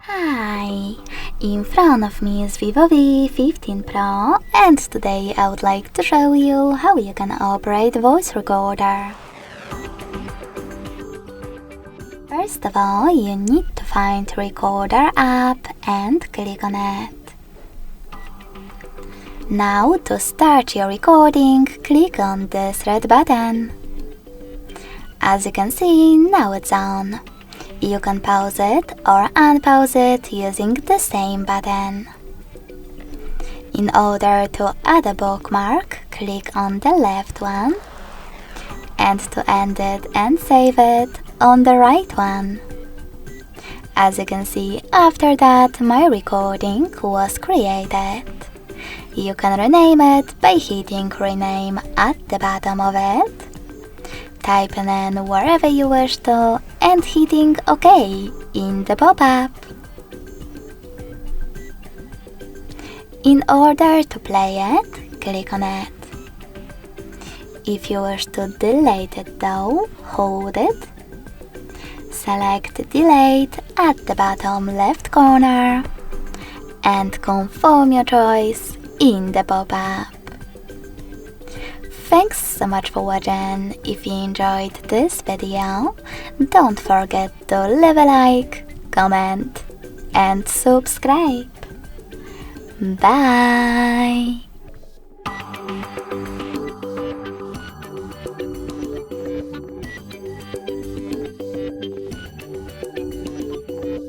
Hi, in front of me is Vivo V15 Pro, and today I would like to show you how you can operate voice recorder. First of all, you need to find Recorder app and click on it. Now to start your recording, click on this red button. As you can see, now it's on. You can pause it or unpause it using the same button. In order to add a bookmark, click on the left one, and to end it and save it, on the right one. As you can see, after that my recording was created. You can rename it by hitting rename at the bottom of it, typing in wherever you wish to, and hitting OK in the pop-up. In order to play it, click on it. If you wish to delete it though, hold it. Select Delete at the bottom left corner and confirm your choice in the pop-up. Thanks so much for watching. If you enjoyed this video, don't forget to leave a like, comment and subscribe. Bye!